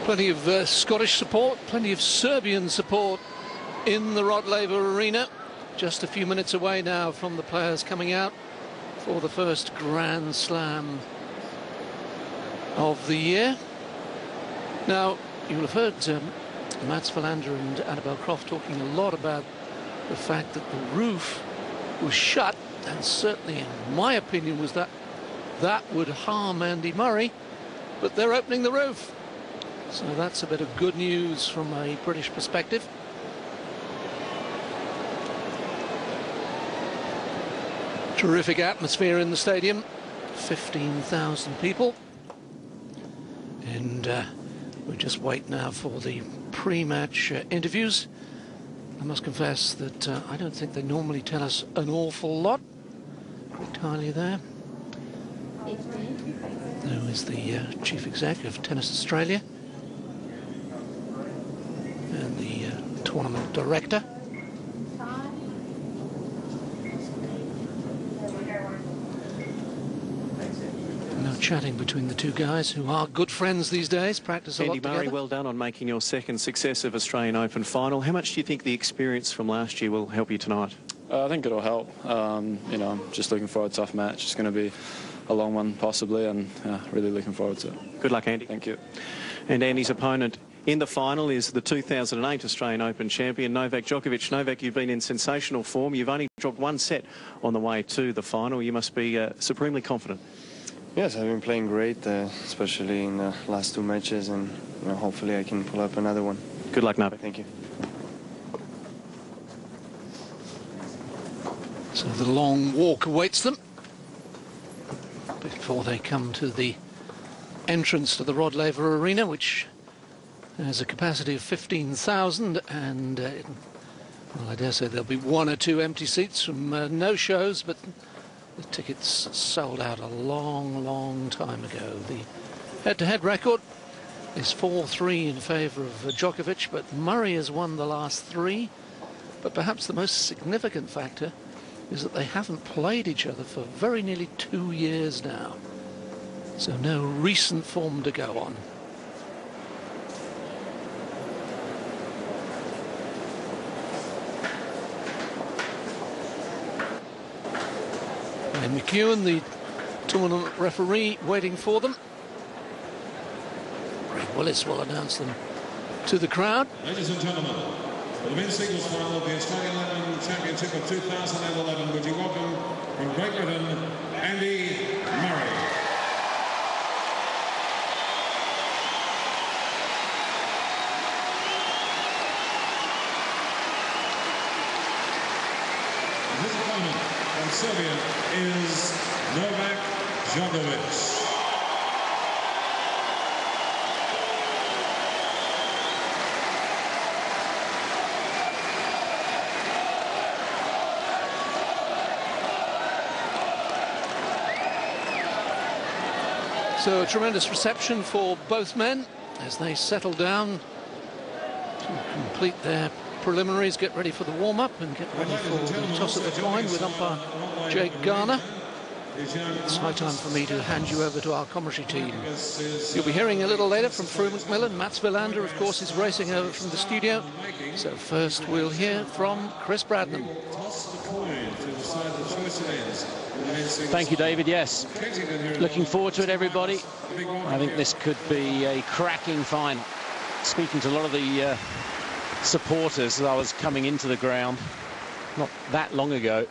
Plenty of Scottish support, plenty of Serbian support in the Rod Laver Arena. Just a few minutes away now from the players coming out for the first Grand Slam of the year. Now, you'll have heard Mats Wilander and Annabel Croft talking a lot about the fact that the roof was shut, and certainly, in my opinion, was that would harm Andy Murray, but they're opening the roof. So that's a bit of good news from a British perspective. Terrific atmosphere in the stadium, 15,000 people. And we just wait now for the pre-match interviews. I must confess that I don't think they normally tell us an awful lot. Entirely there. There is the Chief Executive of Tennis Australia and the Tournament Director. No chatting between the two guys, who are good friends these days, practice a lot together. Andy Murray, well done on making your second successive Australian Open final. How much do you think the experience from last year will help you tonight? I think it'll help. You know, I'm just looking for a tough match. It's going to be a long one, possibly, and really looking forward to it. Good luck, Andy. Thank you. And Andy's opponent in the final is the 2008 Australian Open champion, Novak Djokovic. Novak, you've been in sensational form. You've only dropped one set on the way to the final. You must be supremely confident. Yes, I've been playing great, especially in the last two matches, and hopefully I can pull up another one. Good luck, Novak. Thank you. So the long walk awaits them before they come to the entrance to the Rod Laver Arena, which has a capacity of 15,000, and well, I dare say there'll be one or two empty seats from no shows, but the tickets sold out a long time ago. The head-to-head record is 4-3 in favour of Djokovic, but Murray has won the last three. But perhaps the most significant factor is that they haven't played each other for very nearly 2 years now. So no recent form to go on. And McEwen, the tournament referee, waiting for them. Greg Willis will announce them to the crowd. Ladies and gentlemen, for the men's singles final of the Australian Open Championship of 2011, would you welcome from Great Britain, Andy Murray. His opponent from Serbia is Novak Djokovic. So a tremendous reception for both men as they settle down to complete their preliminaries, get ready for the warm-up and get ready for the toss of the coin with umpire Jake Garner. It's high time for me to hand you over to our commentary team. You'll be hearing a little later from Frew McMillan. Mats Wilander, of course, is racing over from the studio. So first we'll hear from Chris Bradnam. Thank you, David. Yes, looking forward to it, everybody. I think this could be a cracking final. Speaking to a lot of the supporters as I was coming into the ground not that long ago,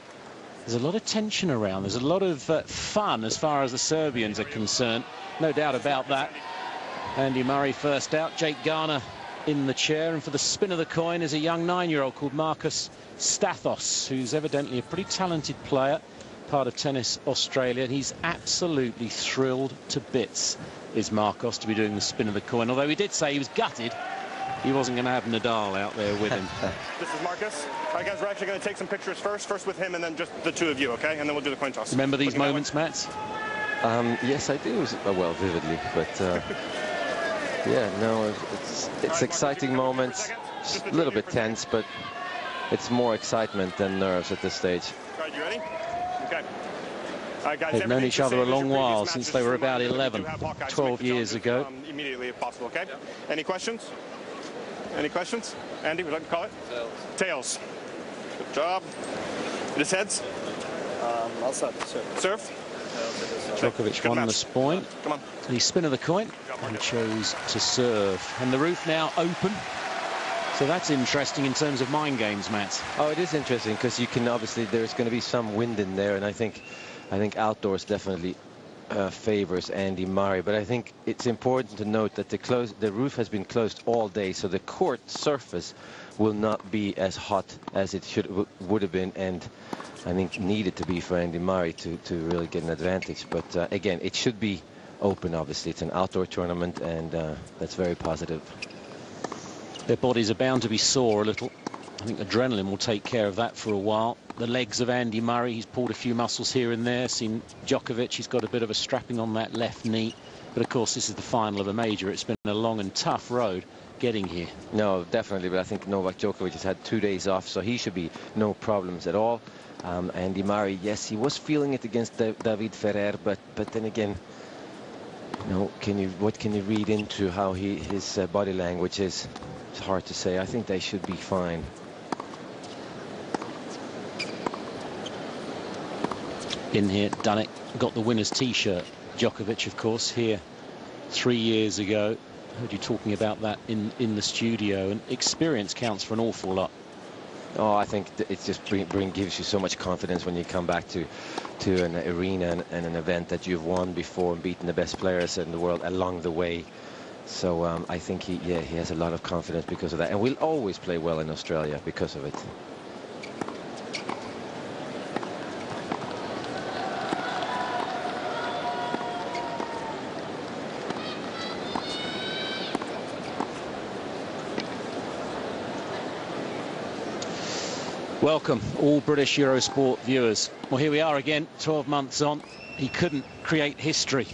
there's a lot of tension around. There's a lot of fun as far as the Serbians are concerned. No doubt about that. Andy Murray first out, Jake Garner in the chair, and for the spin of the coin is a young 9-year-old called Marcus Stathos, who's evidently a pretty talented player, part of Tennis Australia, and he's absolutely thrilled to bits, is Marcos, to be doing the spin of the coin, although he did say he was gutted he wasn't going to have Nadal out there with him. This is Marcus. All right, guys, we're actually going to take some pictures first with him and then just the two of you, okay? And then we'll do the coin toss. Remember these moments, Mats? Yes, I do. Well, vividly, but yeah, no, it's exciting moments. Just a little bit tense, but it's more excitement than nerves at this stage. All right, you ready? Okay. They've known each other a long while, since they were about 11, 12 years ago. Immediately if possible, okay? Any questions? Any questions? Andy, would you like to call it? Tails. Good job. It is heads? I'll serve. Serve? Djokovic won this point. Come on. The spin of the coin and chose to serve. And the roof now open. So that's interesting in terms of mind games, Matt. Oh, it is interesting because you can obviously, there's going to be some wind in there, and I think outdoors definitely favors Andy Murray. But I think it's important to note that the roof has been closed all day, so the court surface will not be as hot as it would have been, and I think needed to be for Andy Murray to really get an advantage. But again, it should be open. Obviously, it's an outdoor tournament, and that's very positive. Their bodies are bound to be sore a little. I think adrenaline will take care of that for a while. The legs of Andy Murray, he's pulled a few muscles here and there. Seen Djokovic, he's got a bit of a strapping on that left knee. But of course, this is the final of a major. It's been a long and tough road getting here. No, definitely. But I think Novak Djokovic has had 2 days off, so he should be no problems at all. Andy Murray, yes, he was feeling it against David Ferrer, but then again, what can you read into how his body language is? It's hard to say. I think they should be fine. In here, done it. Got the winner's T-shirt. Djokovic, of course, here 3 years ago. Heard you talking about that in the studio. And experience counts for an awful lot. Oh, I think it just gives you so much confidence when you come back to an arena and an event that you've won before and beaten the best players in the world along the way. So I think he has a lot of confidence because of that, and we'll always play well in Australia because of it. Welcome, all British Eurosport viewers. Well, here we are again, 12 months on. He couldn't create history,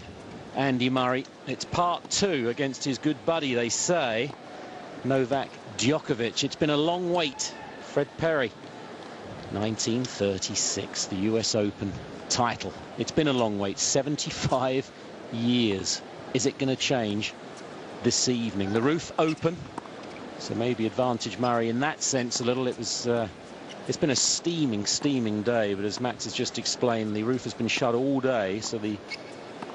Andy Murray. It's part 2 against his good buddy, they say, Novak Djokovic. It's been a long wait. Fred Perry, 1936, the US Open title. It's been a long wait, 75 years. Is it going to change this evening? The roof open, so maybe advantage Murray in that sense a little. It's been a steaming day, but as Max has just explained, the roof has been shut all day, so the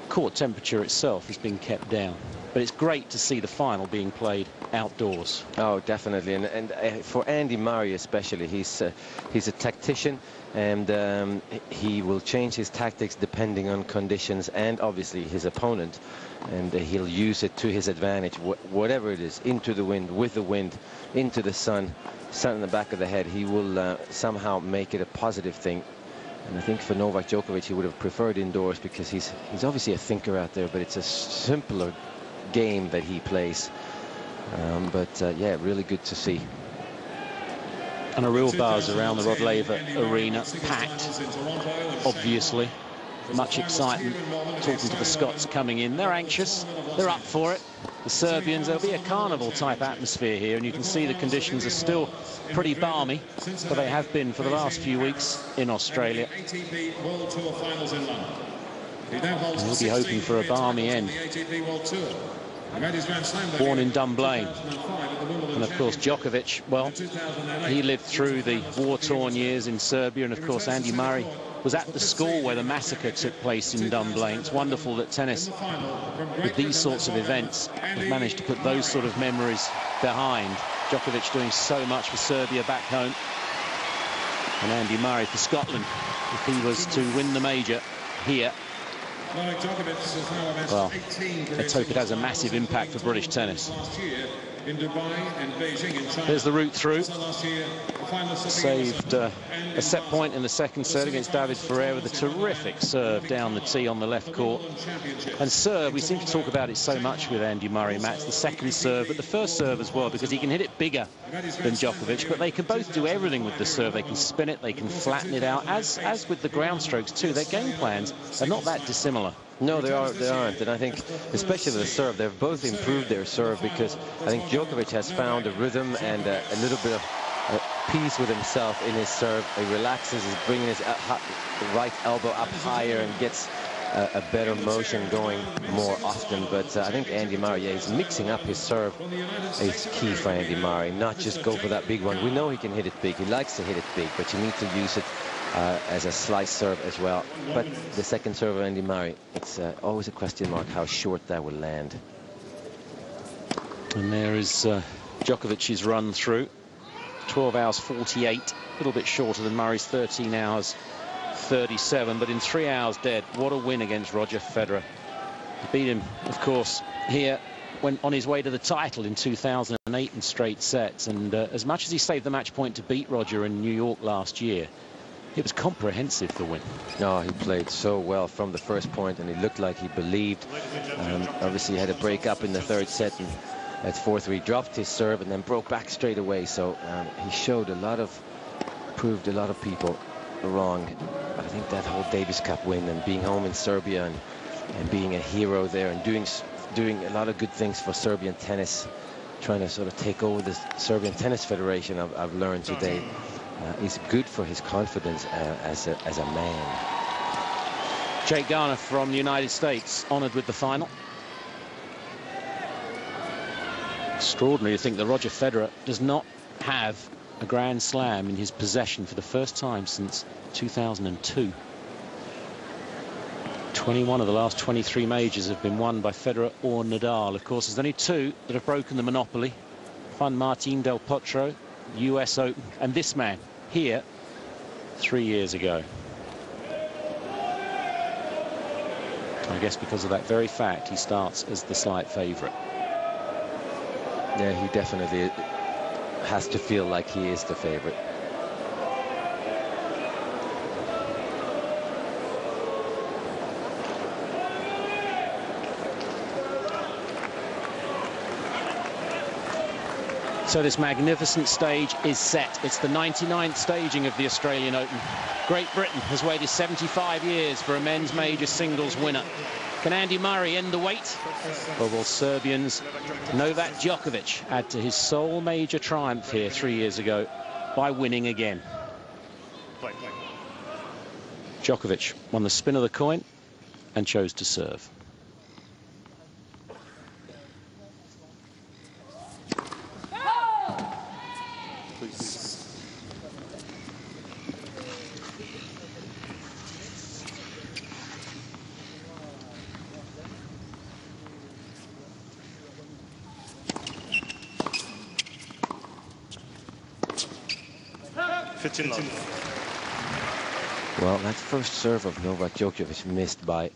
court temperature itself has been kept down. But it's great to see the final being played outdoors. Oh, definitely, and for Andy Murray especially, he's a tactician, and he will change his tactics depending on conditions and obviously his opponent, and he'll use it to his advantage, whatever it is, into the wind, with the wind, into the sun in the back of the head. He will somehow make it a positive thing. And I think for Novak Djokovic, he would have preferred indoors because he's obviously a thinker out there, but it's a simpler game that he plays. Yeah, really good to see. And a real buzz around the Rod Laver Arena, packed, obviously. Much excitement. Talking to the Scots coming in. They're anxious. They're up for it. The Serbians, there'll be a carnival-type atmosphere here, and you can see the conditions are still pretty balmy, but they have been for the last few weeks in Australia. And we'll be hoping for a balmy end. Born in Dunblane. And of course Djokovic, well, he lived through the war-torn years in Serbia, and of course Andy Murray was at the school where the massacre took place in Dunblane. It's wonderful that tennis, with these sorts of events, have managed to put those sort of memories behind. Djokovic doing so much for Serbia back home, and Andy Murray for Scotland if he was to win the major here. Well, let's hope it has a massive impact for British tennis. There's the route through. Saved a set point in the second set against David Ferrer with a terrific serve down the tee on the left court. And serve, we seem to talk about it so much with Andy Murray, Matt, the second serve, but the first serve as well, because he can hit it bigger than Djokovic, but they can both do everything with the serve. They can spin it, they can flatten it out, as with the ground strokes too. Their game plans are not that dissimilar. No, they aren't, and I think especially the serve, they've both improved their serve, because I think Djokovic has found a rhythm and a little bit of peace with himself in his serve. He relaxes, he's bringing his right elbow up higher and gets a better motion going more often. But I think Andy Murray, yeah, he's mixing up his serve. It's key for Andy Murray, not just go for that big one. We know he can hit it big, he likes to hit it big, but you need to use it as a slice serve as well. But the second serve of Andy Murray, it's always a question mark how short that will land. And there is Djokovic's run through. 12 hours 48, a little bit shorter than Murray's 13 hours 37, but in 3 hours dead. What a win against Roger Federer. He beat him, of course, here when on his way to the title in 2008 in straight sets. And as much as he saved the match point to beat Roger in New York last year, it was comprehensive, the win. No, he played so well from the first point, and he looked like he believed. Obviously, he had a break up in the third set, and at 4-3 dropped his serve and then broke back straight away. So he showed proved a lot of people wrong. But I think that whole Davis Cup win and being home in Serbia and being a hero there and doing a lot of good things for Serbian tennis, trying to sort of take over the Serbian Tennis Federation, I've learned today, is good for his confidence as a man. Jake Garner from the United States, honored with the final. Extraordinary to think that Roger Federer does not have a Grand Slam in his possession for the first time since 2002. 21 of the last 23 majors have been won by Federer or Nadal. Of course, there's only two that have broken the monopoly. Juan Martín del Potro, US Open, and this man here 3 years ago. I guess because of that very fact, he starts as the slight favourite. Yeah, he definitely has to feel like he is the favorite. So this magnificent stage is set. It's the 99th staging of the Australian Open. Great Britain has waited 75 years for a men's major singles winner. Can Andy Murray end the wait? Or will Serbians Novak Djokovic add to his sole major triumph here 3 years ago by winning again? Djokovic won the spin of the coin and chose to serve. Well, that first serve of Novak Djokovic missed by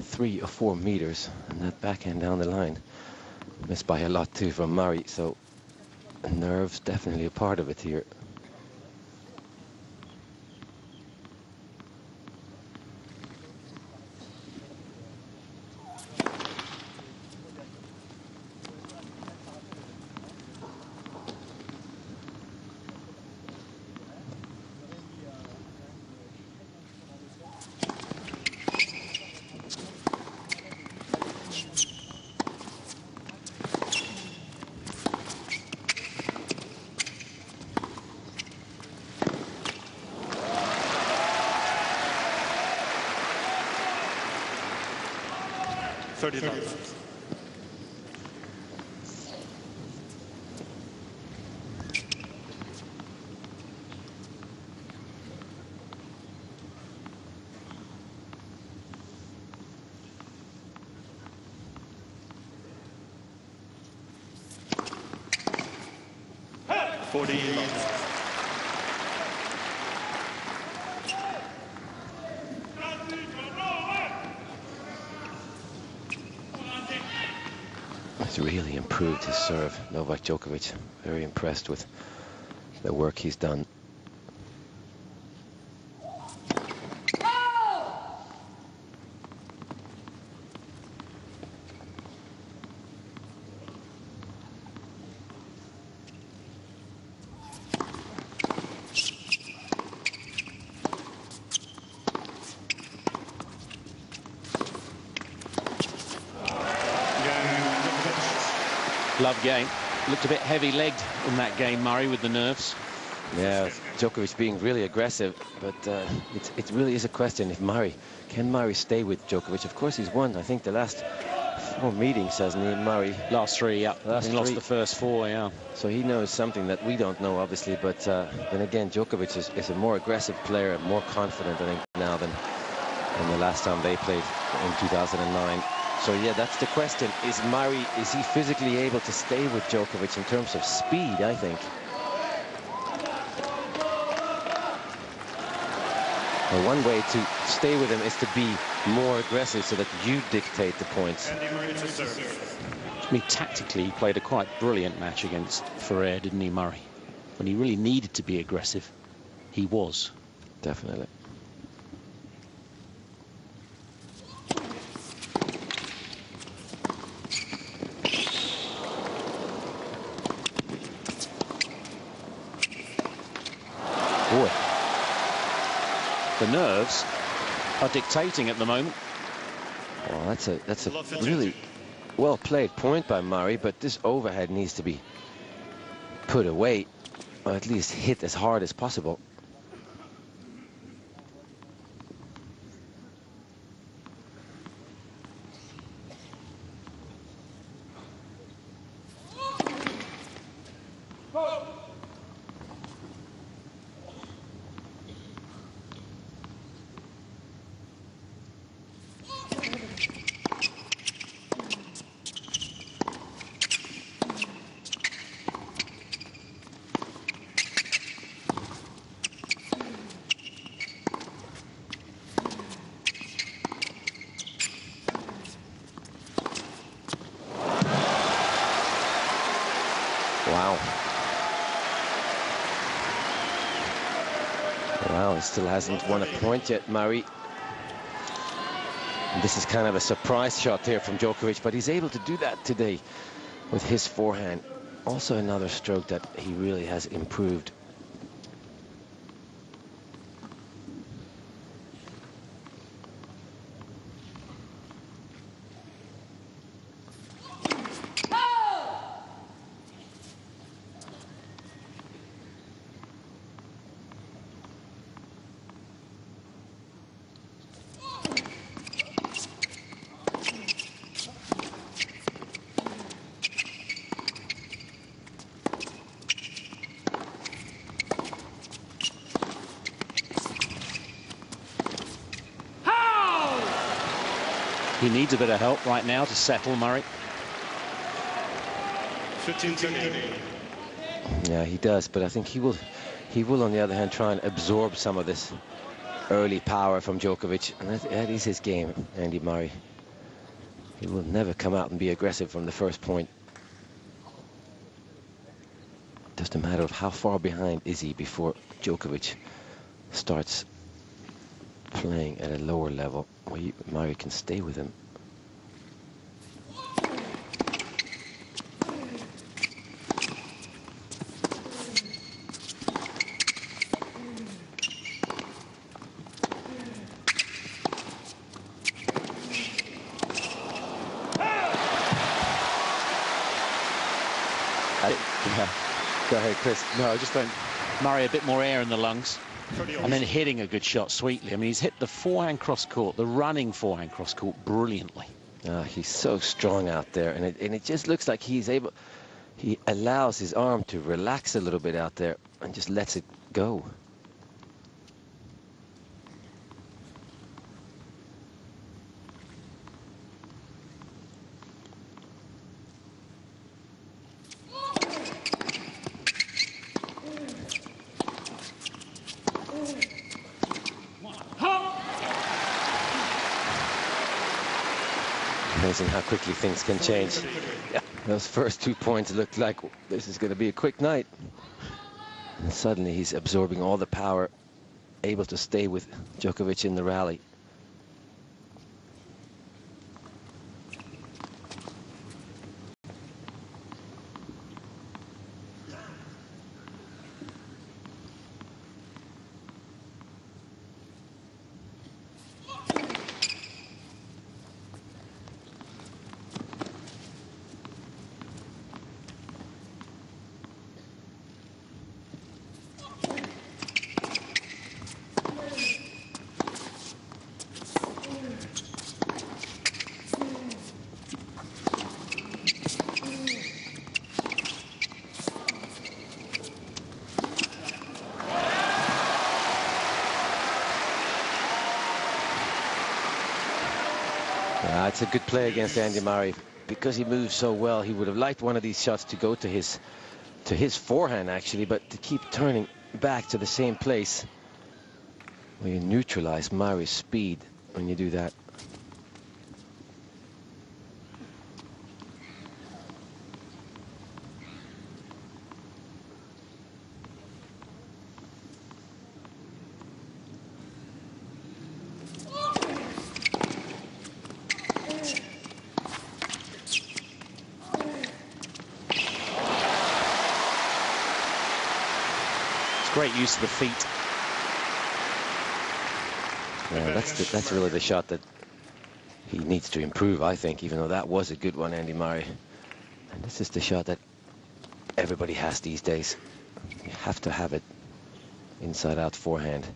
3 or 4 meters, and that backhand down the line missed by a lot too from Murray, so nerves definitely a part of it here. He's really improved his serve, Novak Djokovic. Very impressed with the work he's done. Love game. Looked a bit heavy-legged in that game, Murray, with the nerves. Yeah, Djokovic being really aggressive, but it really is a question if can Murray stay with Djokovic? Of course, he's won, I think, the last 4 meetings, hasn't he, Murray? Last 3, yeah. He lost the first 4, yeah. So he knows something that we don't know, obviously, but then again, Djokovic is a more aggressive player, more confident, I think, now than the last time they played in 2009. So yeah, that's the question. Is he physically able to stay with Djokovic in terms of speed, I think? Well, one way to stay with him is to be more aggressive so that you dictate the points. I mean, tactically, he played a quite brilliant match against Ferrer, didn't he, Murray? When he really needed to be aggressive, he was. Definitely. Boy. The nerves are dictating at the moment. Well, that's a really well played point by Murray, but this overhead needs to be put away, or at least hit as hard as possible. Wow. Wow, he still hasn't won a point yet, Murray. And this is kind of a surprise shot here from Djokovic, but he's able to do that today with his forehand. Also another stroke that he really has improved. He needs a bit of help right now to settle, Murray. 15 seconds. Yeah, he does, but I think he will on the other hand try and absorb some of this early power from Djokovic, and that is his game, Andy Murray. He will never come out and be aggressive from the first point. Just a matter of how far behind is he before Djokovic starts playing at a lower level where Murray can stay with him. Yeah. Go ahead, Chris. No, I just don't. Murray a bit more air in the lungs. And then hitting a good shot sweetly. I mean, he's hit the forehand cross court, the running forehand cross court, brilliantly. He's so strong out there, and it just looks like he allows his arm to relax a little bit out there and just lets it go. Amazing how quickly things can change. Yeah. Those first 2 points looked like this is going to be a quick night. And suddenly he's absorbing all the power, able to stay with Djokovic in the rally. a good play against Andy Murray. Because he moves so well, he would have liked one of these shots to go to his forehand, actually, but to keep turning back to the same place, well, you neutralize Murray's speed when you do that. Great use of the feet. Yeah, that's really the shot that he needs to improve, I think, even though that was a good one, Andy Murray. And this is the shot that everybody has these days. You have to have it inside out forehand.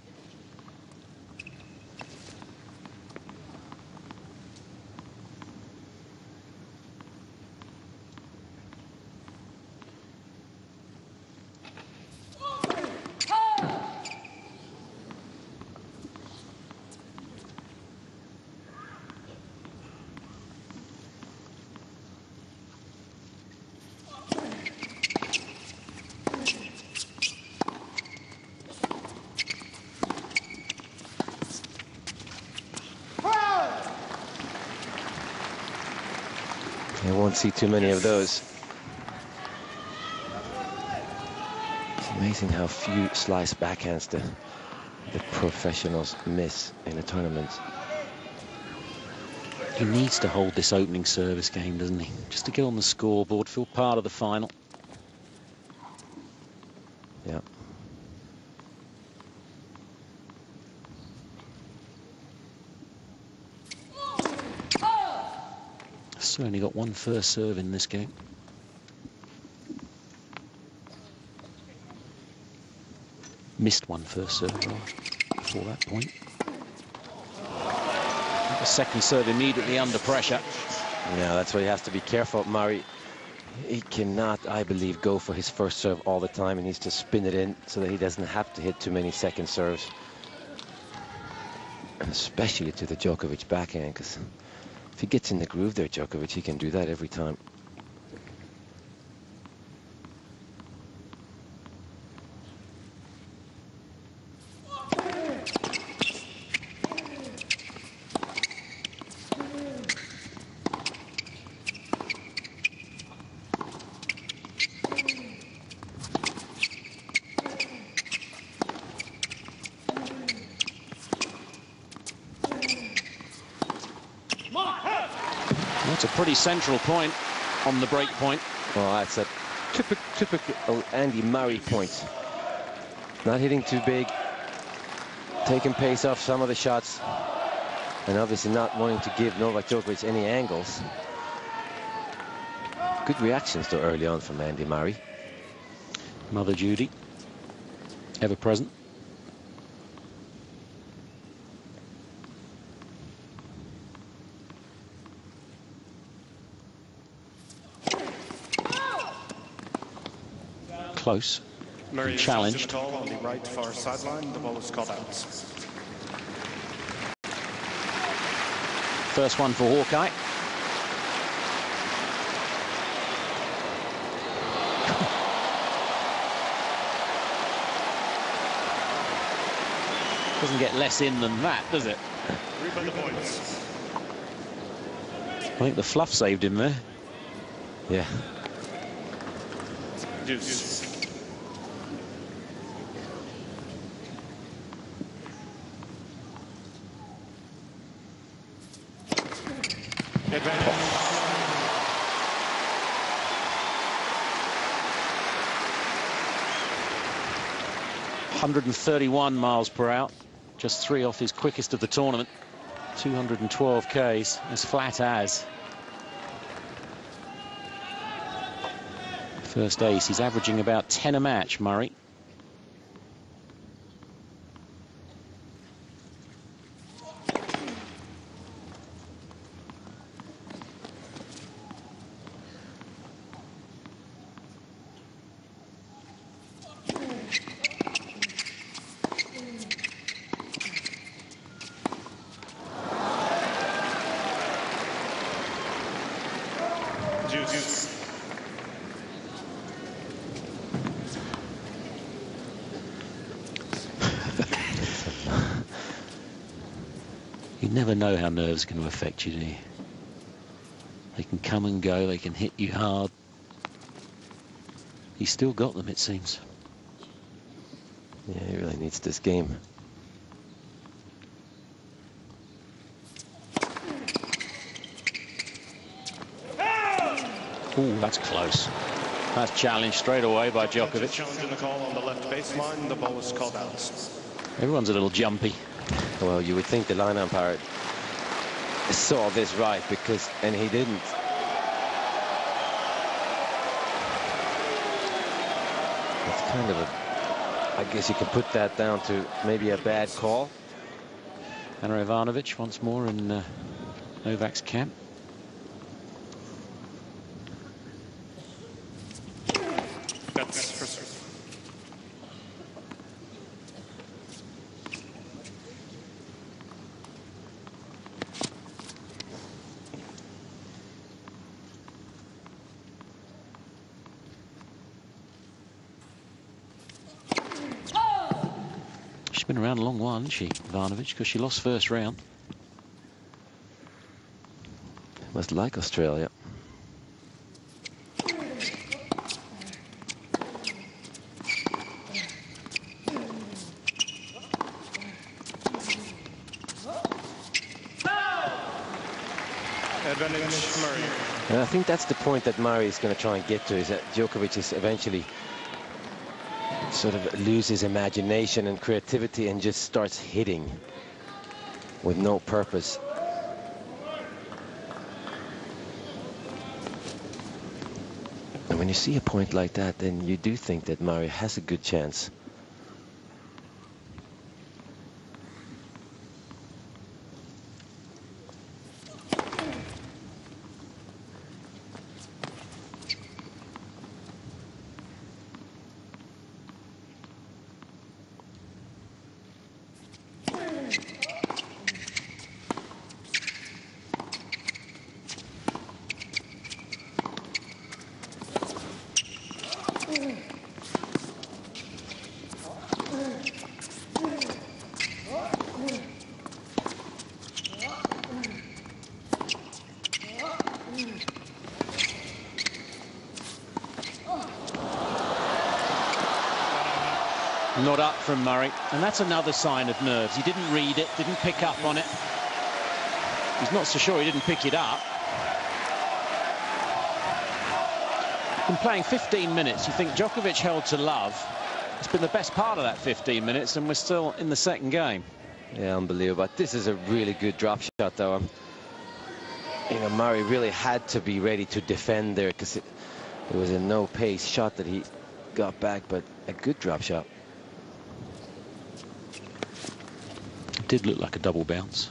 I won't see too many of those. It's amazing how few slice backhands the professionals miss in a tournament. He needs to hold this opening service game, doesn't he? Just to get on the scoreboard, feel part of the final. Yeah. Certainly got one first serve in this game. Missed one first serve before that point. The second serve immediately under pressure. Yeah, that's why he has to be careful. Murray, he cannot, I believe, go for his first serve all the time. He needs to spin it in so that he doesn't have to hit too many second serves. And especially to the Djokovic backhand, because if he gets in the groove there, Djokovic, he can do that every time. That's a pretty central point on the break point. Well, that's a typical Andy Murray point. Not hitting too big, taking pace off some of the shots, and obviously not wanting to give Novak Djokovic any angles. Good reactions though early on from Andy Murray. Mother Judy, ever present. Close. Murray Challenged. the ball on the right far sideline. The ball is caught out. First one for Hawkeye. Doesn't get less in than that, does it? 3 points. I think the fluff saved him there. Yeah. Deuce. Advantage. 131 miles per hour, just 3 off his quickest of the tournament. 212 Ks, as flat as. First ace, he's averaging about 10 a match, Murray. Juice. You never know how nerves are going to affect you, do you? They can come and go, they can hit you hard. He's still got them, it seems. Yeah, he really needs this game. Ooh, that's close. That's challenged straight away by Djokovic. Challenging the call on the left baseline. The ball was called out. Everyone's a little jumpy. Well, you would think the line umpire saw this right, and he didn't. It's kind of I guess you can put that down to maybe a bad call. Ana Ivanovic once more in Novak's camp. That's for serve. She's been around a long while, hasn't she, Ivanovic, because she lost first round. Must like Australia. Advantage Murray. And I think that's the point that Murray is going to try and get to, is that Djokovic is eventually sort of loses imagination and creativity and just starts hitting with no purpose. And when you see a point like that, then you do think that Murray has a good chance. Not up from Murray, and that's another sign of nerves. He didn't read it, didn't pick up on it. He's not so sure he didn't pick it up. Been playing 15 minutes. You think Djokovic held to love. It's been the best part of that 15 minutes, and we're still in the second game. Yeah, unbelievable. This is a really good drop shot, though. You know, Murray really had to be ready to defend there, because it was a no-pace shot that he got back, but a good drop shot. It did look like a double bounce.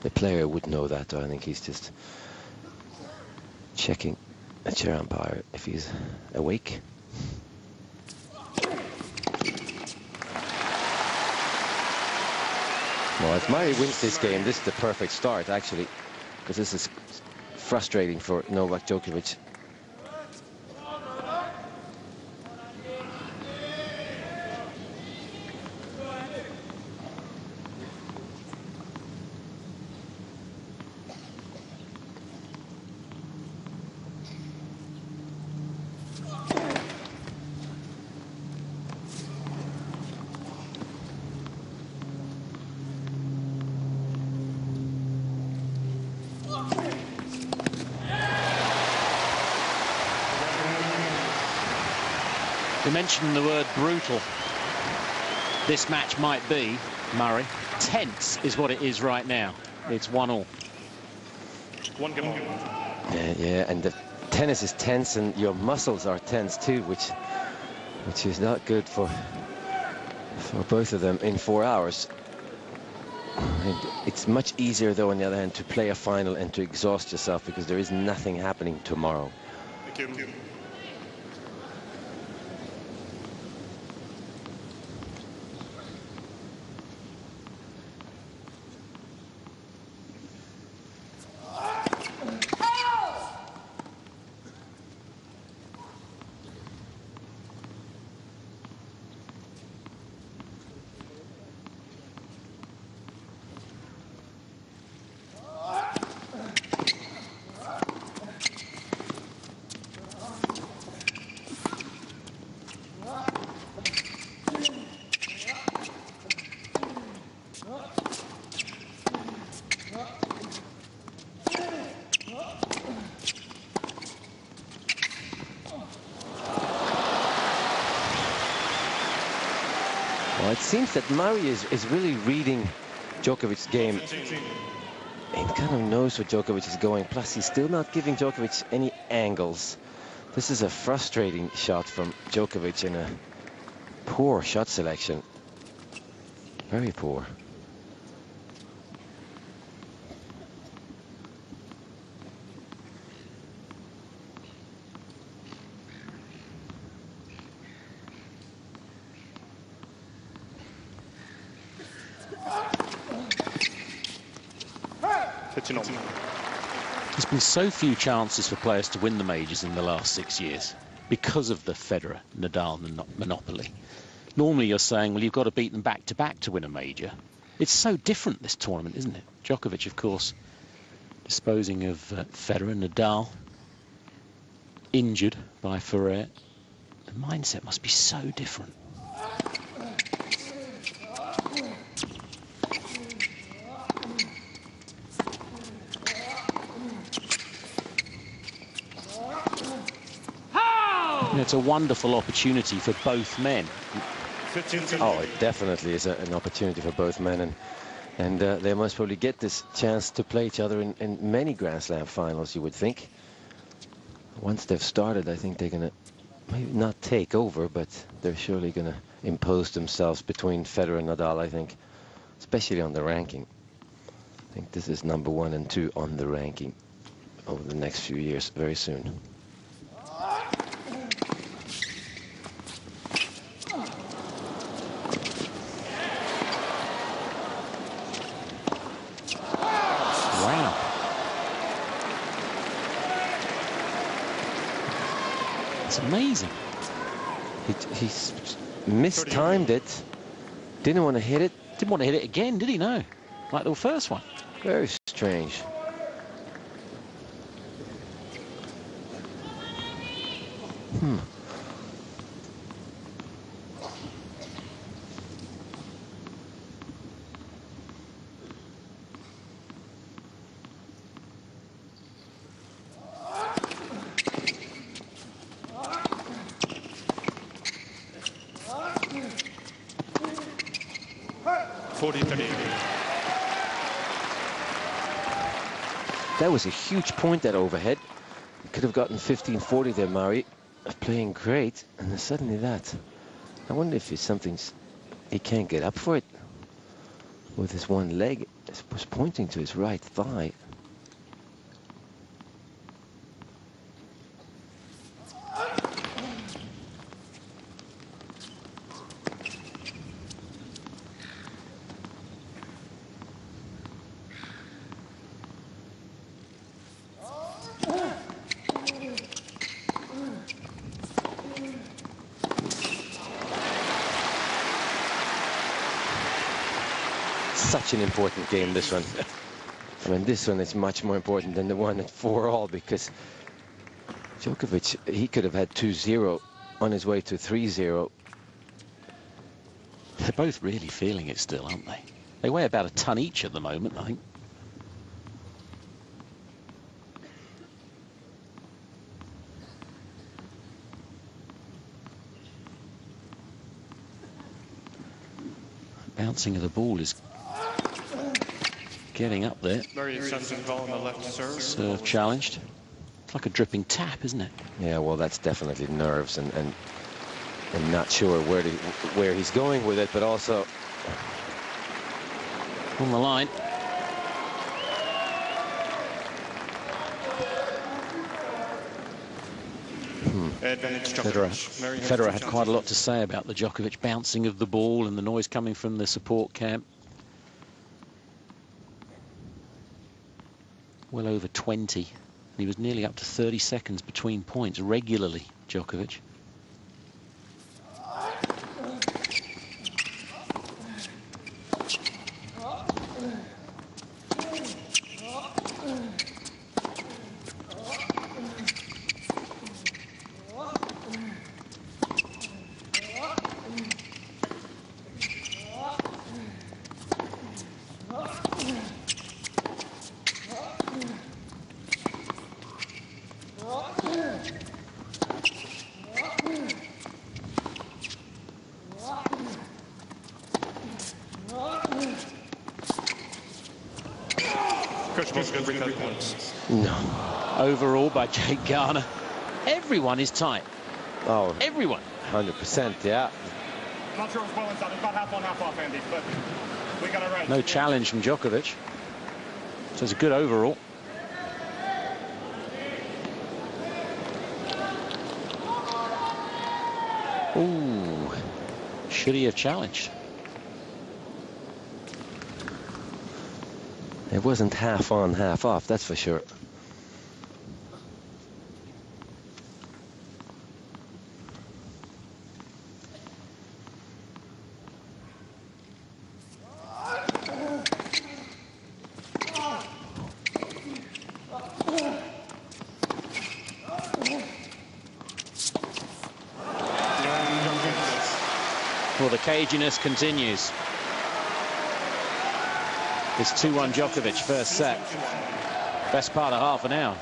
The player would know that, though. I think he's just checking a chair umpire if he's awake. Well, if Murray wins this game, this is the perfect start, actually, because this is frustrating for Novak Djokovic. You mentioned the word brutal. This match might be, Murray. Tense is what it is right now. It's 1-1. One game. Yeah, and the tennis is tense, and your muscles are tense too, which is not good for both of them in 4 hours. And it's much easier, though, on the other hand, to play a final and to exhaust yourself, because there is nothing happening tomorrow. Thank you. It seems that Murray is really reading Djokovic's game. He kind of knows where Djokovic is going. Plus, he's still not giving Djokovic any angles. This is a frustrating shot from Djokovic and a poor shot selection. Very poor. There's been so few chances for players to win the majors in the last 6 years because of the Federer-Nadal monopoly. Normally you're saying, well, you've got to beat them back-to-back to win a major. It's so different, this tournament, isn't it? Djokovic, of course, disposing of Federer, Nadal, injured by Ferrer. The mindset must be so different. It's a wonderful opportunity for both men. Oh, it definitely is an opportunity for both men, and they must probably get this chance to play each other in many Grand Slam finals, you would think. Once they've started, I think they're going to maybe not take over, but they're surely going to impose themselves between Federer and Nadal, I think, especially on the ranking. I think this is number 1 and 2 on the ranking over the next few years, very soon. Amazing. He mistimed it. Didn't want to hit it. Didn't want to hit it again, did he? No. Like the first one. Very strange. Hmm. That was a huge point, that overhead. Could have gotten 15-40 there, Murray. Playing great, and then suddenly that. I wonder if it's something he can't get up for it. With his one leg, it was pointing to his right thigh. Such an important game, this one. I mean, this one is much more important than the one at 4-all, because Djokovic, he could have had 2-0 on his way to 3-0. They're both really feeling it still, aren't they? They weigh about a ton each at the moment, I think. Bouncing of the ball is getting up there. Serve challenged. It's like a dripping tap, isn't it? Yeah, well, that's definitely nerves and not sure where he's going with it, but also on the line. Federer had quite a lot to say about the Djokovic bouncing of the ball and the noise coming from the support camp. Well over 20. He was nearly up to 30 seconds between points regularly, Djokovic. points. No. Overall by Jake Garner. Everyone is tight. Oh, Everyone. 100%, yeah. I'm not sure it's well inside. It's about half on, half off, Andy, but we got it right. No challenge from Djokovic. So it's a good overall. Ooh. Should he have challenged? It wasn't half on, half off, that's for sure. Well, the caginess continues. It's 2-1 Djokovic, first set. Best part of half an hour.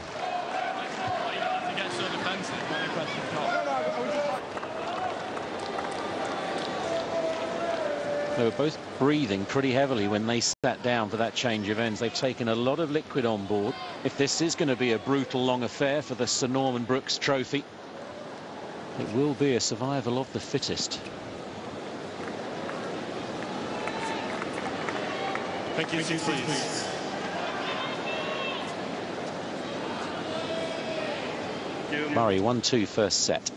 They were both breathing pretty heavily when they sat down for that change of ends. They've taken a lot of liquid on board. If this is going to be a brutal long affair for the Sir Norman Brooks Trophy, it will be a survival of the fittest. Thank you, please. Murray 1-2 first set.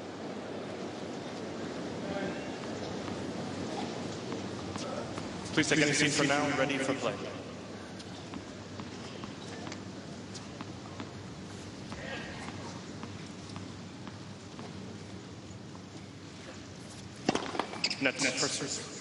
Please take any seats for now. Ready for play. Net first.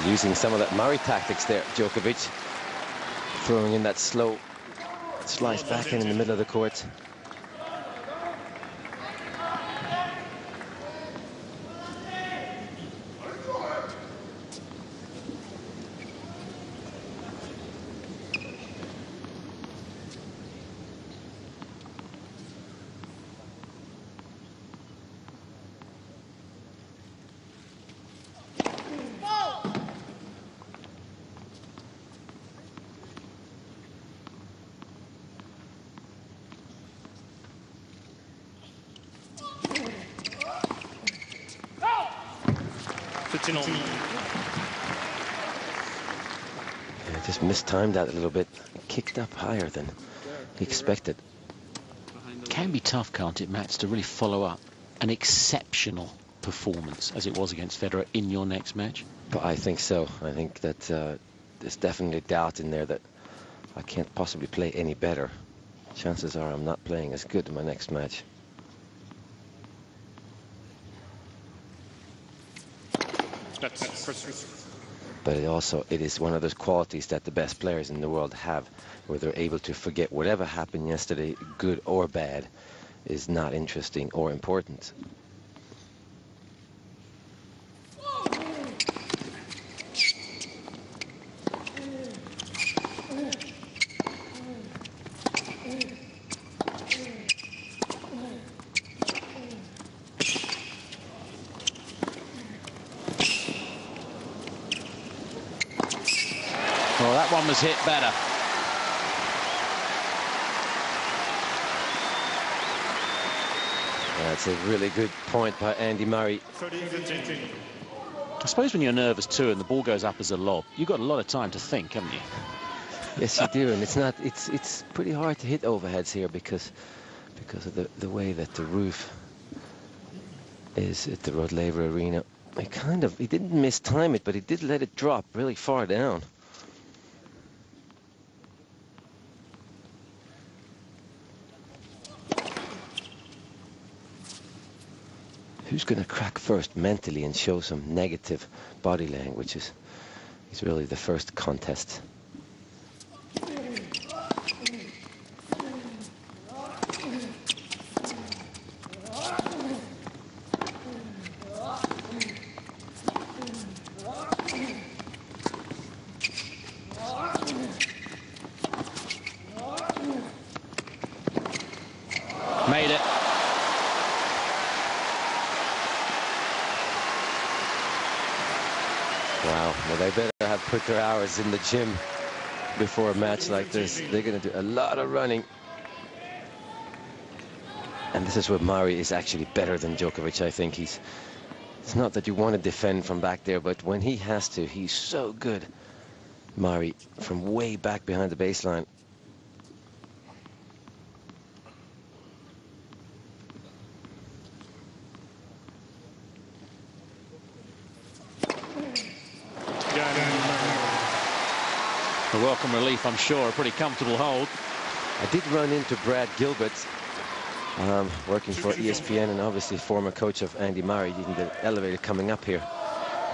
Using some of that Murray tactics there, Djokovic. Throwing in that slow slice back in the middle of the court. Yeah, just mistimed that a little bit. Kicked up higher than he expected. Can be tough, can't it, Mats, to really follow up an exceptional performance as it was against Federer in your next match? But I think so. I think that there's definitely doubt in there that I can't possibly play any better. Chances are I'm not playing as good in my next match. But it is one of those qualities that the best players in the world have, where they're able to forget whatever happened yesterday, good or bad, is not interesting or important. Well, that one was hit better. That's a really good point by Andy Murray. I suppose when you're nervous too and the ball goes up as a lob, you've got a lot of time to think, haven't you? Yes, you do, and it's pretty hard to hit overheads here because of the way that the roof is at the Rod Laver Arena. He didn't mistime it, but he did let it drop really far down. who's going to crack first mentally and show some negative body language is really the first contest. Made it. Wow, well, they better have put their hours in the gym before a match like this. They're going to do a lot of running. And this is where Murray is actually better than Djokovic. I think it's not that you want to defend from back there, but when he has to, he's so good. Murray from way back behind the baseline. A welcome relief, I'm sure. A pretty comfortable hold. I did run into Brad Gilbert, working for ESPN and obviously former coach of Andy Murray in the elevator coming up here.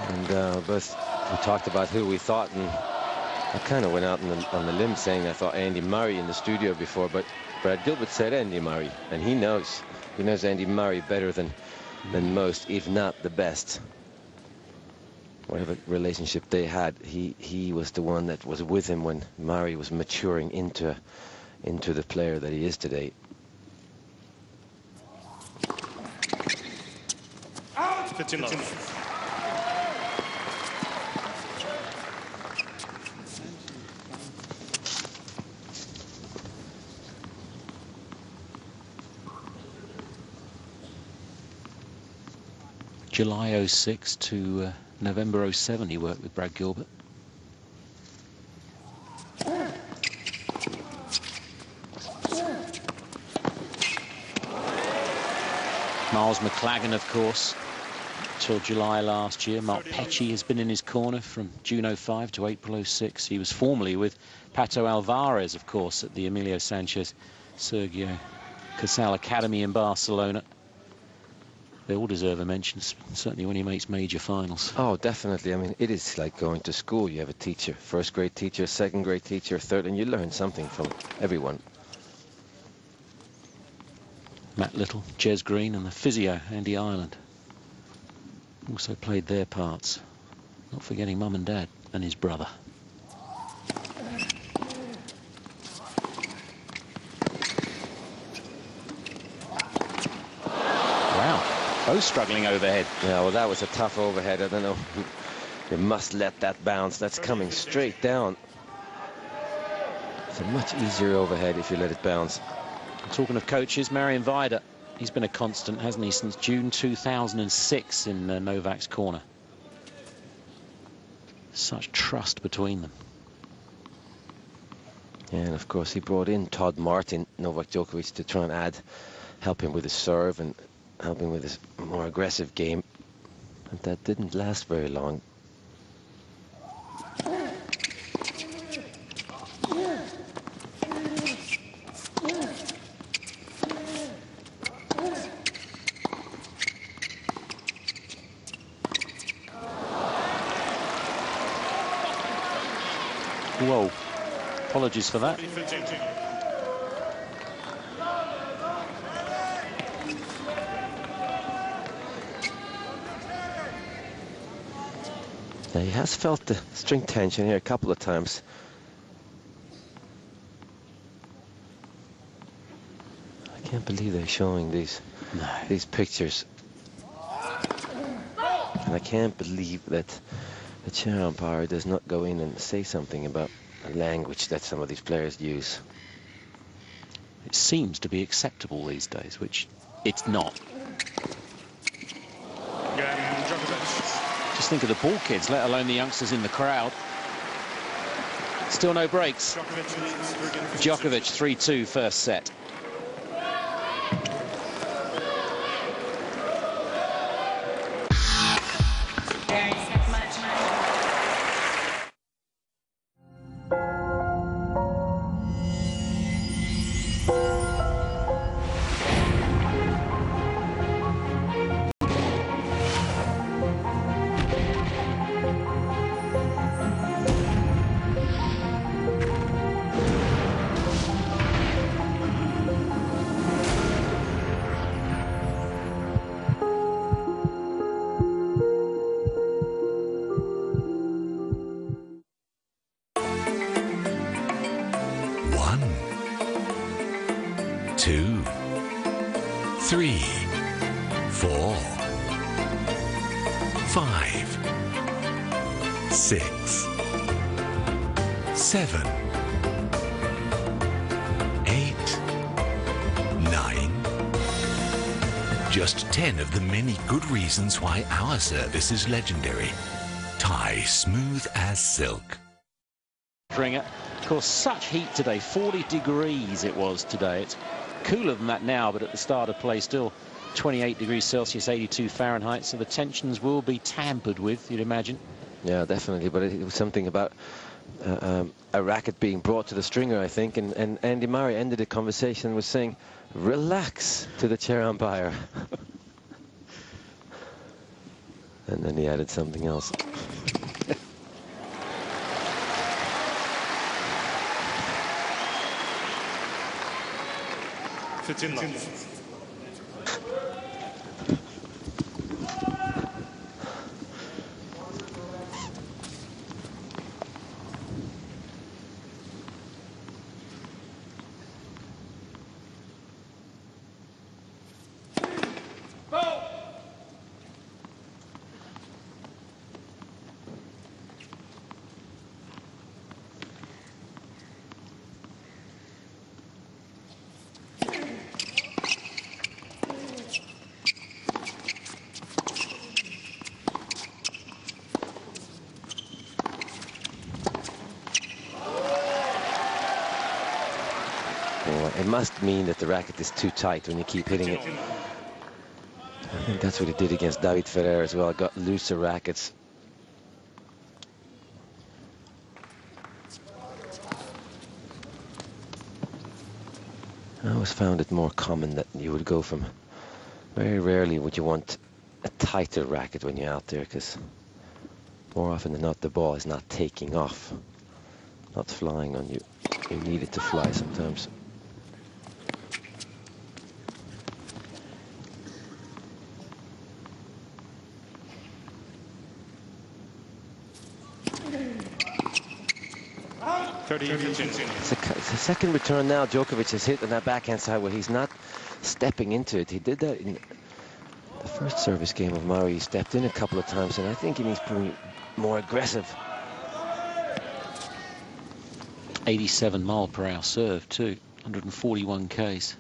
And we talked about who we thought, and I kind of went out on the limb saying I thought Andy Murray in the studio before, but Brad Gilbert said Andy Murray, and he knows Andy Murray better than most, if not the best. Whatever relationship they had, he was the one that was with him when Murray was maturing into the player that he is today. July 06 to November 07 he worked with Brad Gilbert. Miles McLagan, of course, till July last year. Mark Pecci has been in his corner from June 05 to April 06. He was formerly with Pato Alvarez, of course, at the Emilio Sanchez Sergio Casal Academy in Barcelona. They all deserve a mention, certainly when he makes major finals. Oh, definitely. I mean, it is like going to school. You have a teacher, first grade teacher, second grade teacher, third, and you learn something from everyone. Matt Little, Jez Green, and the physio, Andy Ireland, also played their parts. Not forgetting Mum and Dad and his brother. Both struggling overhead. Yeah, well, that was a tough overhead. I don't know. You must let that bounce. That's coming straight down. It's a much easier overhead if you let it bounce. Talking of coaches, Marian Vida, he's been a constant, hasn't he, since June 2006 in Novak's corner. Such trust between them. Yeah, and of course he brought in Todd Martin, Novak Djokovic, to try and help him with his serve and helping with his more aggressive game, and that didn't last very long. Whoa, apologies for that. Now, he has felt the string tension here a couple of times. I can't believe they're showing these pictures. And I can't believe that the chair umpire does not go in and say something about the language that some of these players use. It seems to be acceptable these days, which it's not. Just think of the ball kids, let alone the youngsters in the crowd. Still no breaks. Djokovic 3-2 first set. 2, 3, 4, 5, 6, 7, 8, 9. Just 10 of the many good reasons why our service is legendary. Tie smooth as silk. Ringer. Of course, such heat today. 40 degrees it was today. It's cooler than that now, but at the start of play still 28 degrees Celsius, 82 Fahrenheit. So the tensions will be tampered with, you'd imagine. Yeah, definitely. But it was something about a racket being brought to the stringer, I think. And Andy Murray ended the conversation with saying, "Relax," to the chair umpire. And then he added something else. It must mean that the racket is too tight when you keep hitting it. I think that's what he did against David Ferrer as well. Got looser rackets. I always found it more common that you would go from... Very rarely would you want a tighter racket when you're out there, because more often than not the ball is not taking off, not flying on you. You need it to fly sometimes. It's a second return now Djokovic has hit on that backhand side where he's not stepping into it. He did that in the first service game of Murray. He stepped in a couple of times, and I think he needs to be more aggressive. 87 mile/hour serve too, 141 Ks.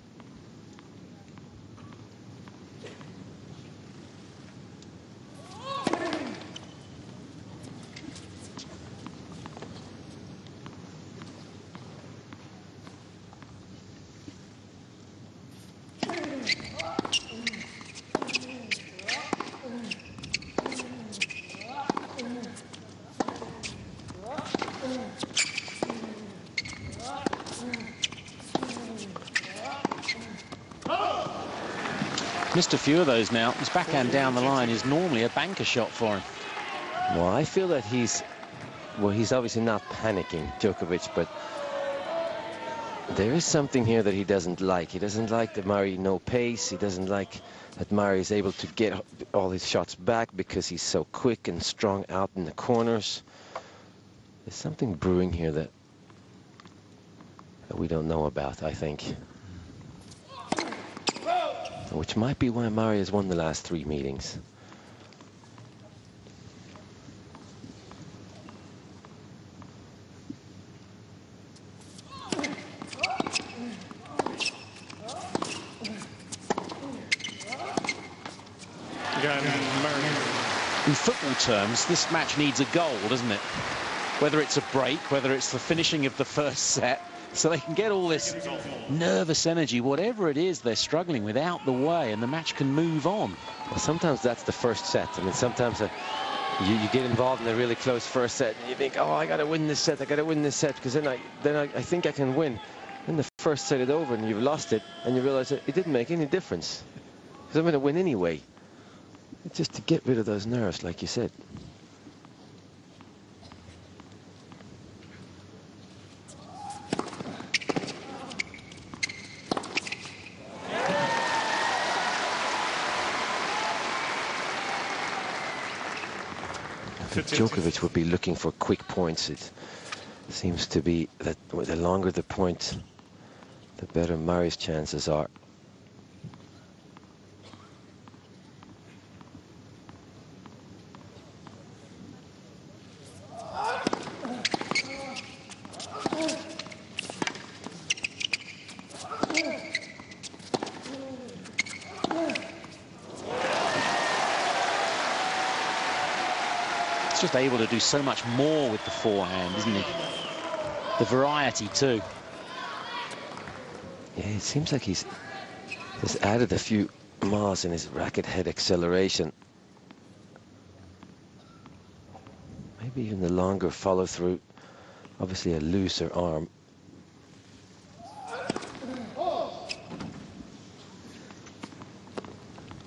Missed a few of those now. His backhand down the line is normally a banker shot for him. Well, I feel that he's obviously not panicking, Djokovic, but there is something here that he doesn't like. He doesn't like that Murray no pace. He doesn't like that Murray is able to get all his shots back because he's so quick and strong out in the corners. There's something brewing here that we don't know about, I think. Which might be why Murray has won the last 3 meetings. In football terms, this match needs a goal, doesn't it? Whether it's a break, whether it's the finishing of the first set, so they can get all this nervous energy, whatever it is they're struggling with, out the way, and the match can move on. Well, sometimes that's the first set. I mean, sometimes you get involved in a really close first set, and you think, oh, I got to win this set, because then I think I can win. Then the first set is over, and you've lost it, and you realize that it didn't make any difference, because I'm going to win anyway. It's just to get rid of those nerves, like you said. Djokovic would be looking for quick points. It seems to be that the longer the point, the better Murray's chances are. Just able to do so much more with the forehand, isn't he? The variety too. Yeah, it seems like he's just added a few miles in his racket head acceleration. Maybe even the longer follow through. Obviously a looser arm.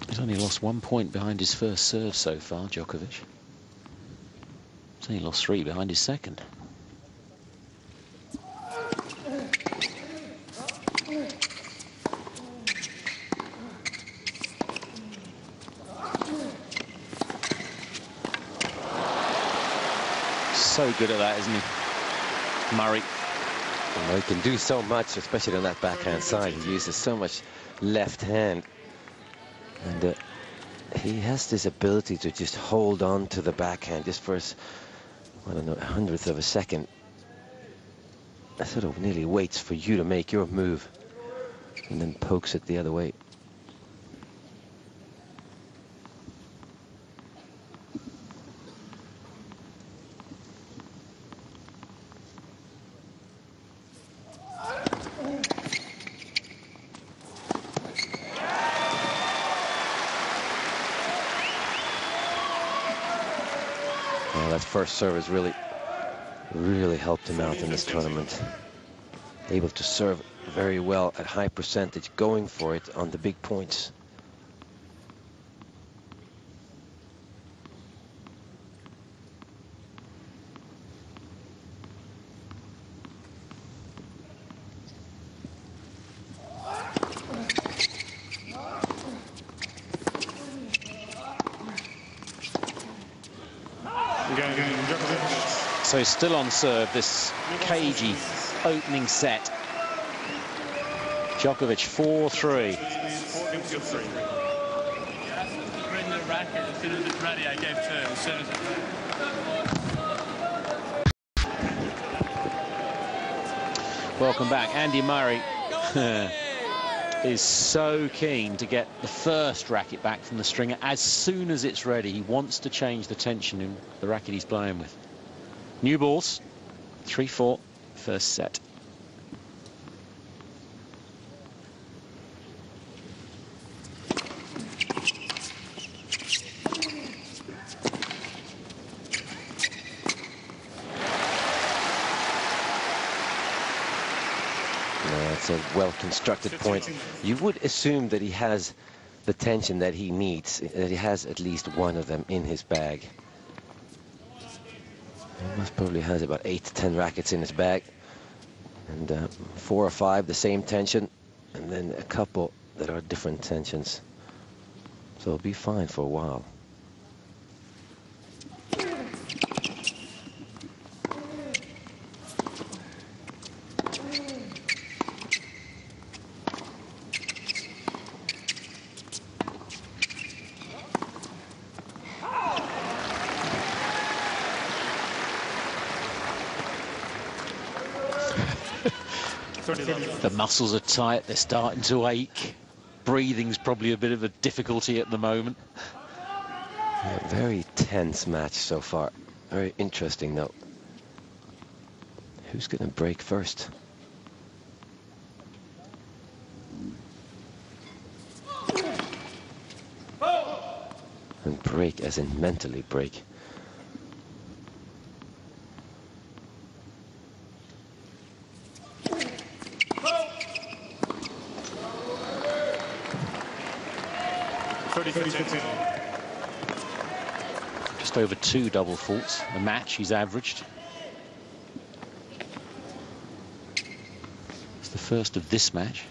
He's only lost 1 point behind his first serve so far, Djokovic. He's only lost 3 behind his second. So good at that, isn't he? Murray. Well, he can do so much, especially on that backhand side. He uses so much left hand. And he has this ability to just hold on to the backhand just for, I don't know, 100th of a second. That sort of nearly waits for you to make your move and then pokes it the other way. That first serve has really helped him out in this tournament. Able to serve very well at high percentage, going for it on the big points. So still on serve, this cagey opening set. Djokovic 4-3. Bring the racket as soon as it's ready. I gave two as soon as it's ready. Welcome back. Andy Murray is so keen to get the first racket back from the stringer as soon as it's ready. He wants to change the tension in the racket he's playing with. New balls, 3-4, first set. It's a well-constructed point. You would assume that he has the tension that he needs, that he has at least one of them in his bag. He most probably has about 8 to 10 rackets in his bag, and 4 or 5 the same tension, and then a couple that are different tensions. So he'll be fine for a while. The muscles are tight, they're starting to ache. Breathing's probably a bit of a difficulty at the moment. Yeah, very tense match so far. Very interesting though. Who's going to break first? And break as in mentally break. Just over 2 double faults a match he's averaged. It's the first of this match.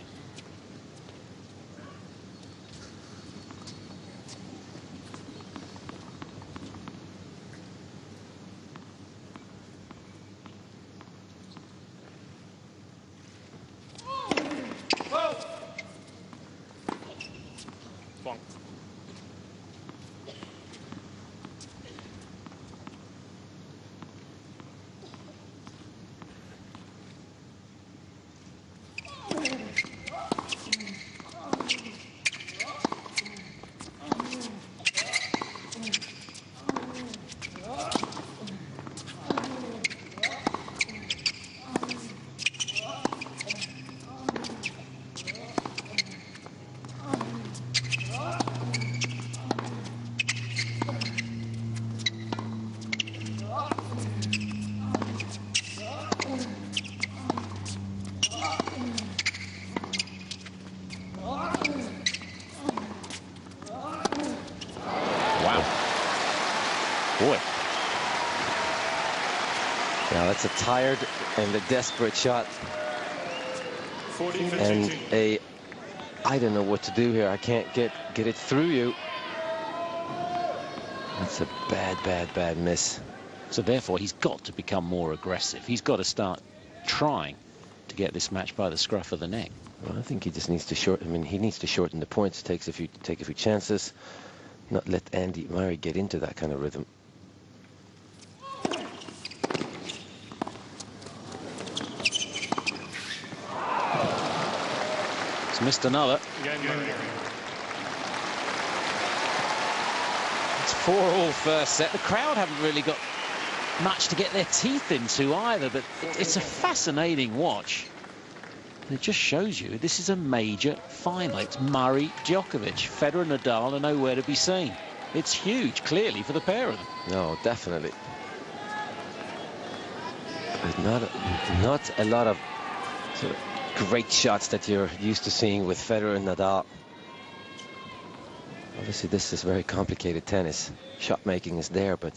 Now that's a tired and a desperate shot. And I don't know what to do here. I can't get it through you. That's a bad miss. So therefore, he's got to become more aggressive. He's got to start trying to get this match by the scruff of the neck. Well, I think he just needs to he needs to shorten the points, take a few chances, not let Andy Murray get into that kind of rhythm. He's missed another. It's 4-all first set. The crowd haven't really got much to get their teeth into either, but it's a fascinating watch. It just shows you this is a major final. It's Murray, Djokovic. Federer and Nadal are nowhere to be seen. It's huge, clearly, for the pair of them. No, definitely. There's not a lot of sort of great shots that you're used to seeing with Federer and Nadal. Obviously, this is very complicated tennis. Shot making is there, but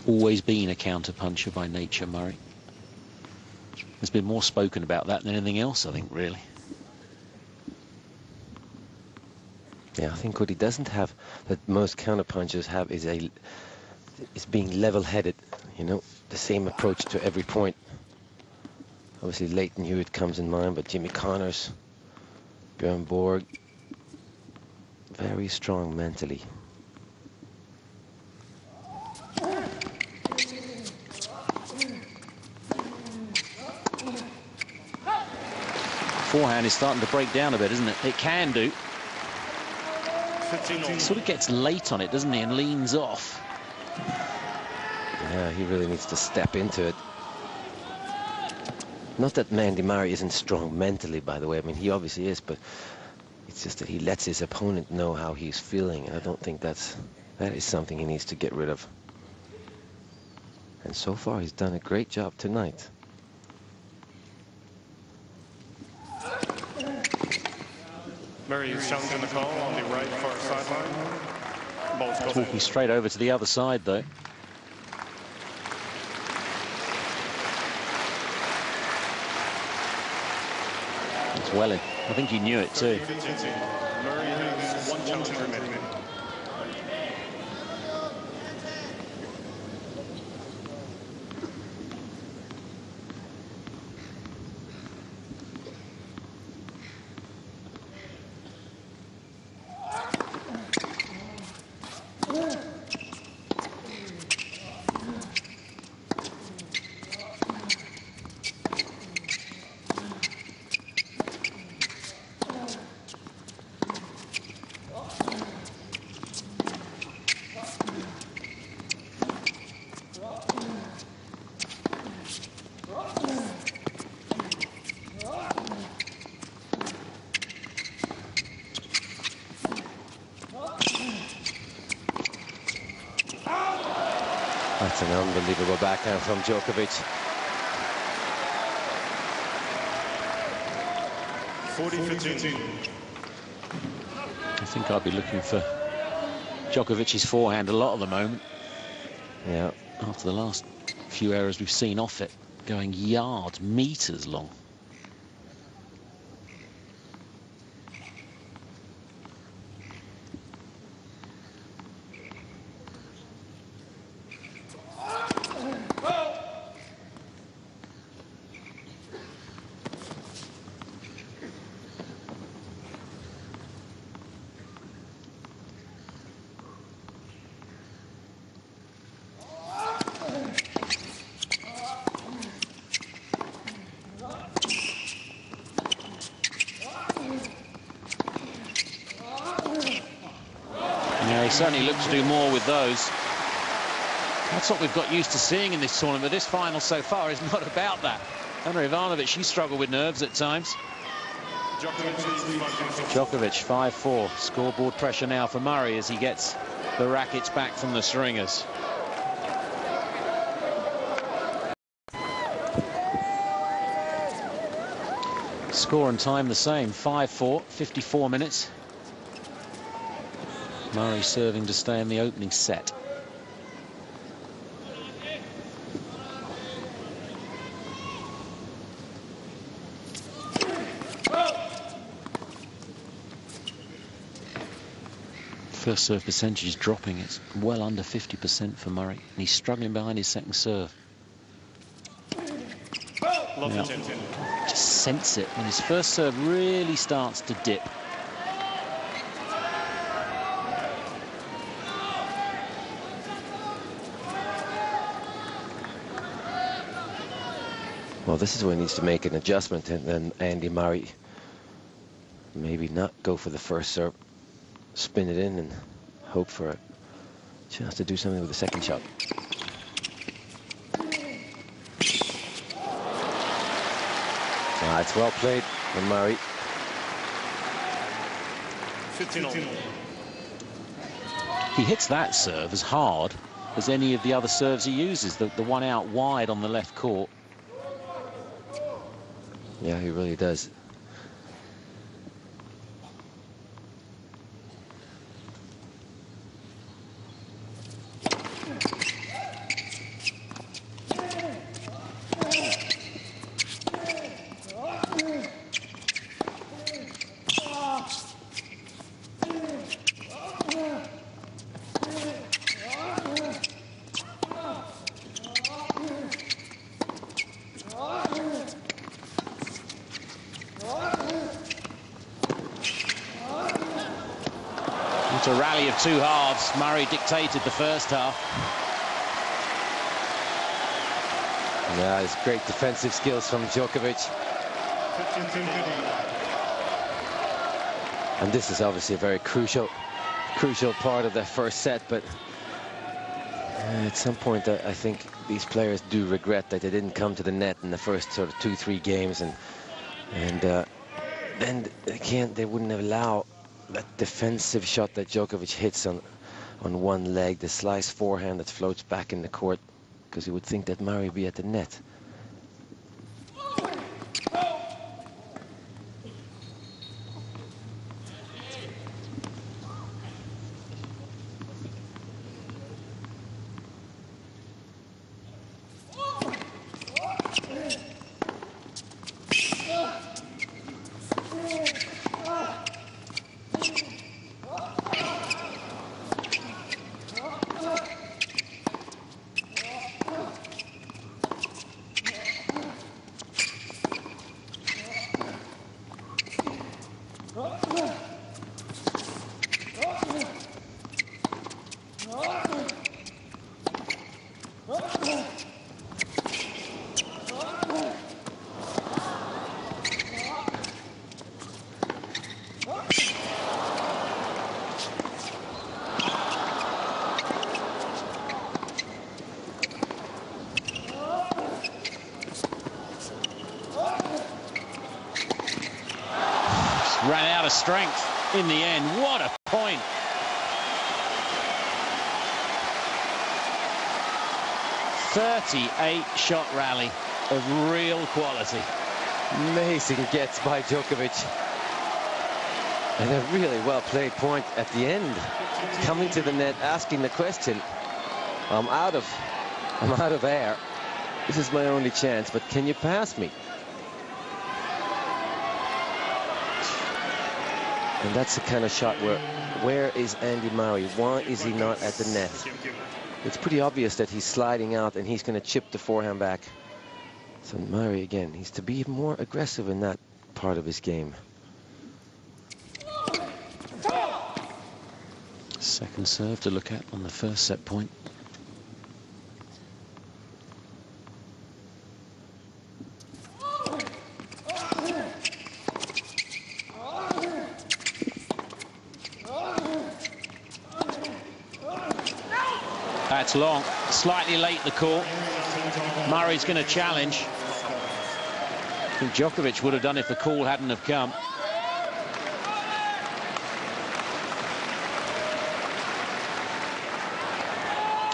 always been a counter-puncher by nature, Murray. There's been more spoken about that than anything else, I think, really. yeah, I think what he doesn't have that most counter-punchers have is being level-headed, you know, the same approach to every point. Obviously, Leighton Hewitt comes in mind, but Jimmy Connors, Björn Borg, very strong mentally. Forehand is starting to break down a bit, isn't it? It can do. Sort of gets late on it, doesn't he, and leans off. Yeah, he really needs to step into it. Not that Andy Murray isn't strong mentally, by the way. I mean, he obviously is, but it's just that he lets his opponent know how he's feeling. And I don't think that is something he needs to get rid of. And so far, he's done a great job tonight. Murray is challenging the call on the right far sideline. Ball's walking straight over to the other side, though. It's well in. I think he knew it too. Murray has one challenge remaining. That's an unbelievable backhand from Djokovic. 40-15. I think I'd be looking for Djokovic's forehand a lot at the moment. Yeah. After the last few errors we've seen off it, going yards, meters long. Yeah, he certainly looks to do more with those. That's what we've got used to seeing in this tournament. This final so far is not about that. Anna Ivanovic, she struggled with nerves at times. Djokovic 5-4. Scoreboard pressure now for Murray as he gets the rackets back from the stringers. Score and time the same, 5-4, 54 minutes. Murray serving to stay in the opening set. First serve percentage is dropping. It's well under 50% for Murray, and he's struggling behind his second serve. Now, just sense it when his first serve really starts to dip. Well, this is where he needs to make an adjustment, and then Andy Murray maybe not go for the first serve, spin it in and hope for a chance to do something with the second shot. It's well played from Murray. He hits that serve as hard as any of the other serves he uses, the one out wide on the left court. Yeah, he really does. It's a rally of two halves. Murray dictated the first half. Yeah, it's great defensive skills from Djokovic. And this is obviously a very crucial part of the first set, but at some point I think these players do regret that they didn't come to the net in the first sort of 2-3 games, and then they wouldn't allow that defensive shot that Djokovic hits on one leg, the slice forehand that floats back in the court, because you would think that Murray would be at the net. Ran out of strength in the end. What a point. .38-shot rally of real quality. Amazing gets by Djokovic. And a really well-played point at the end. Coming to the net, asking the question, I'm out of air. This is my only chance, but can you pass me? And that's the kind of shot where is Andy Murray? Why is he not at the net? It's pretty obvious that he's sliding out and he's going to chip the forehand back. So Murray, again, needs to be more aggressive in that part of his game. Second serve to look at on the first set point. That's long. Slightly late, the call. Murray's going to challenge. I think Djokovic would have done if the call hadn't have come.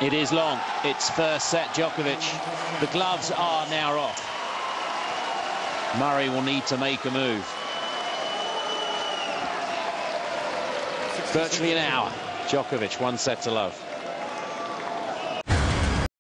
It is long. It's first set, Djokovic. The gloves are now off. Murray will need to make a move. Virtually an hour. Djokovic 1 set to love.